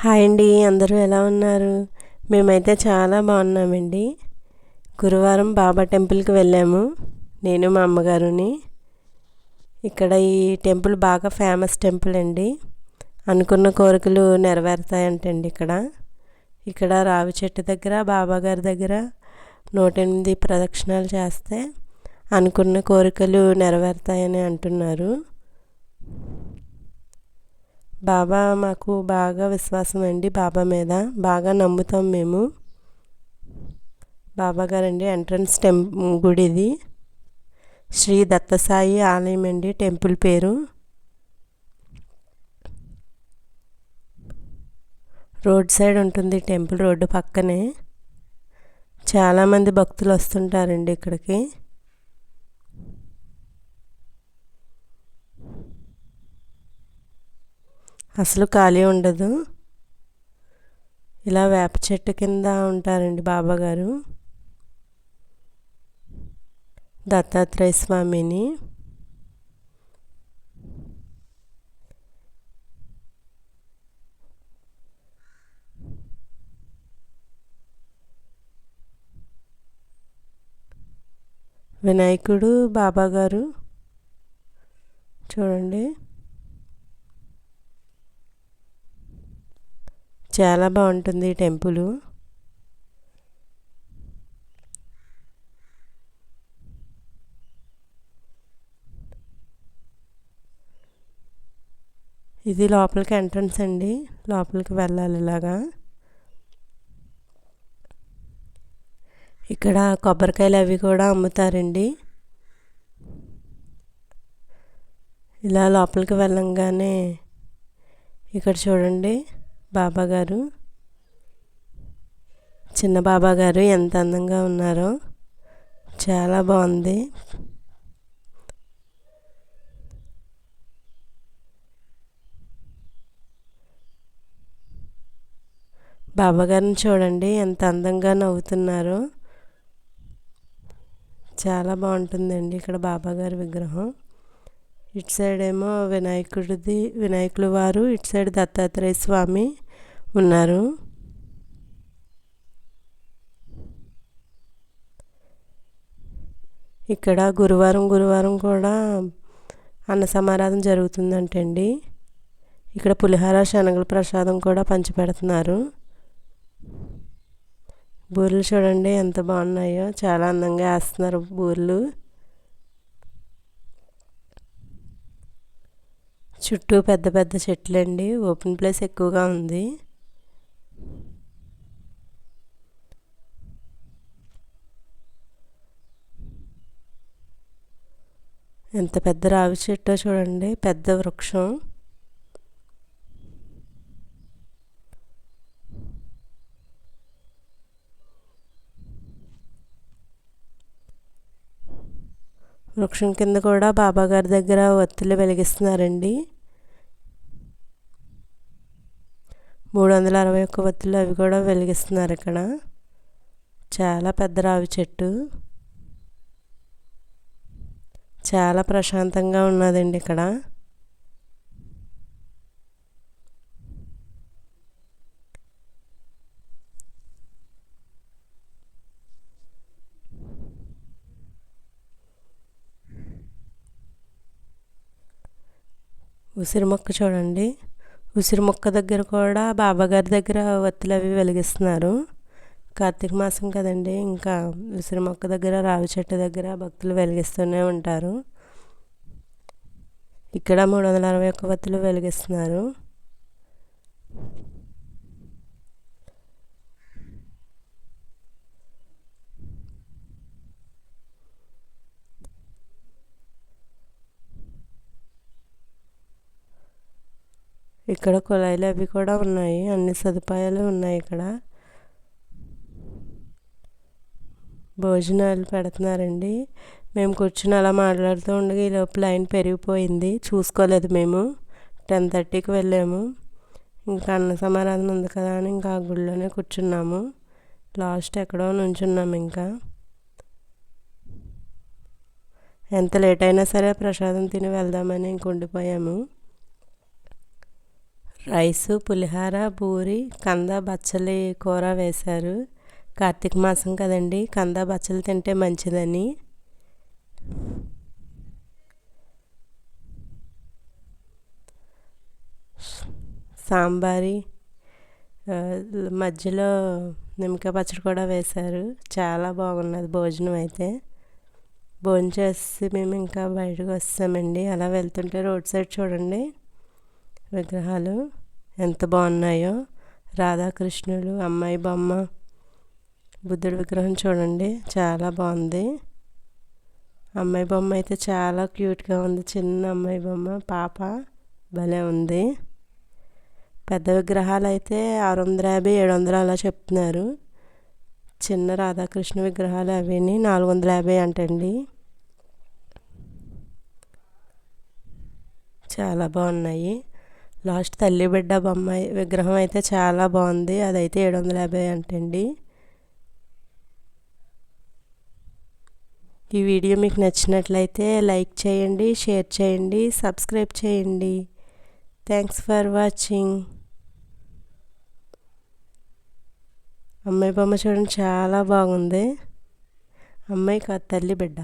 Hi అండి, అందరూ ఎలా ఉన్నారు? మేమైతే చాలా బాగున్నామండి. గురువారం బాబా టెంపుల్కి వెళ్ళాము, నేను మా అమ్మగారుని. ఇక్కడ ఈ టెంపుల్ బాగా ఫేమస్ టెంపుల్ అండి. అనుకున్న కోరికలు నెరవేరుతాయంటండి ఇక్కడ రావి చెట్టు దగ్గర బాబా గారి దగ్గర 108 ప్రదక్షిణాలు చేస్తే అనుకున్న కోరికలు నెరవేరుతాయని అంటున్నారు. బాబా మాకు బాగా విశ్వాసం అండి. బాబా మీద బాగా నమ్ముతాం మేము. బాబా గారండి ఎంట్రన్స్ గుడిది శ్రీ దత్తసాయి ఆలయం అండి టెంపుల్ పేరు. రోడ్ సైడ్ ఉంటుంది టెంపుల్, రోడ్డు పక్కనే. చాలామంది భక్తులు వస్తుంటారండి ఇక్కడికి. అసలు ఖాళీ ఉండదు. ఇలా వేప చెట్టు కింద ఉంటారండి బాబాగారు. దత్తాత్రేయ స్వామిని. వినాయకుడు బాబాగారు చూడండి, చాలా బాగుంటుంది ఈ టెంపుల్. ఇది లోపలికి ఎంట్రన్స్ అండి, లోపలికి వెళ్ళాలి ఇలాగా. ఇక్కడ కొబ్బరికాయలు అవి కూడా అమ్ముతారండి. ఇలా లోపలికి వెళ్ళంగానే ఇక్కడ చూడండి బాబాగారు, చిన్న బాబాగారు ఎంత అందంగా ఉన్నారో, చాలా బాగుంది. బాబాగారిని చూడండి ఎంత అందంగా నవ్వుతున్నారో, చాలా బాగుంటుందండి ఇక్కడ బాబాగారి విగ్రహం. ఇటు సైడ్ ఏమో వినాయకులు వారు, ఇటు సైడ్ దత్తాత్రేయ స్వామి ఉన్నారు. ఇక్కడ గురువారం కూడా అన్న సమారాధన జరుగుతుందంటండి. ఇక్కడ పులిహార శనగల ప్రసాదం కూడా పంచిపెడుతున్నారు. బూరెలు చూడండి ఎంత బాగున్నాయో, చాలా అందంగా వేస్తున్నారు బూరెలు. చుట్టూ పెద్ద పెద్ద చెట్లు అండి, ఓపెన్ ప్లేస్ ఎక్కువగా ఉంది. ఎంత పెద్ద రావి చెట్టో చూడండి, పెద్ద వృక్షం. వృక్షం కింద కూడా బాబాగారి దగ్గర ఒత్తులు వెలిగిస్తున్నారండి. 361 ఒత్తులు అవి కూడా వెలిగిస్తున్నారు ఇక్కడ. చాలా పెద్ద రావి చెట్టు, చాలా ప్రశాంతంగా ఉన్నదండి ఇక్కడ. ఉసిరి మొక్క చూడండి, ఉసిరి మొక్క దగ్గర కూడా బాబాగారి దగ్గర ఒత్తులు అవి వెలిగిస్తున్నారు. కార్తీక మాసం కదండి, ఇంకా ఉసిరి మొక్క దగ్గర రావి చెట్టు దగ్గర భక్తులు వెలిగిస్తూనే ఉంటారు. ఇక్కడ 361 ఒత్తులు వెలిగిస్తున్నారు. ఇక్కడ కుళాయిలు అవి కూడా ఉన్నాయి, అన్ని సదుపాయాలు ఉన్నాయి ఇక్కడ. భోజనాలు పెడుతున్నారండి. మేము కూర్చుని అలా మాట్లాడుతూ ఉండగా ఈ లోపు లైన్ పెరిగిపోయింది, చూసుకోలేదు మేము. 10:30కి వెళ్ళాము. ఇంకా అన్న సమారాధన ఉంది కదా అని ఇంకా ఆ గుడిలోనే కూర్చున్నాము. లాస్ట్ ఎక్కడో నుంచున్నాము. ఇంకా ఎంత లేట్ అయినా సరే ప్రసాదం తిని వెళ్దామని ఇంక ఉండిపోయాము. రైసు, పులిహార, పూరి, కంద బచ్చలి కూర వేశారు. కార్తీక మాసం కదండి, కంద బచ్చలు తింటే మంచిదని. సాంబారి, మధ్యలో నిమ్మకాయ పచ్చడి కూడా వేశారు. చాలా బాగున్నది భోజనం అయితే. భోజనం చేసి మేము ఇంకా బయటకు వస్తామండి. అలా వెళ్తుంటే రోడ్ సైడ్ చూడండి విగ్రహాలు ఎంత బాగున్నాయో. రాధాకృష్ణుడు, అమ్మాయి బొమ్మ, బుద్ధుడి విగ్రహం చూడండి చాలా బాగుంది. అమ్మాయి బొమ్మ అయితే చాలా క్యూట్గా ఉంది. చిన్న అమ్మాయి బొమ్మ, పాప భలే ఉంది. పెద్ద విగ్రహాలు అయితే 650, 700 అలా చెప్తున్నారు. చిన్న రాధాకృష్ణ విగ్రహాలు అవిని 450 అంటండి. చాలా బాగున్నాయి. లాస్ట్ తల్లి బిడ్డ బొమ్మ విగ్రహం అయితే చాలా బాగుంది. అదైతే 750 అంటండి. ఈ వీడియో మీకు నచ్చినట్లయితే లైక్ చేయండి, షేర్ చేయండి, సబ్స్క్రైబ్ చేయండి. Thanks for watching. అమ్మాయి బొమ్మ చూడండి చాలా బాగుంది. అమ్మాయి కాదు, తల్లి బిడ్డ.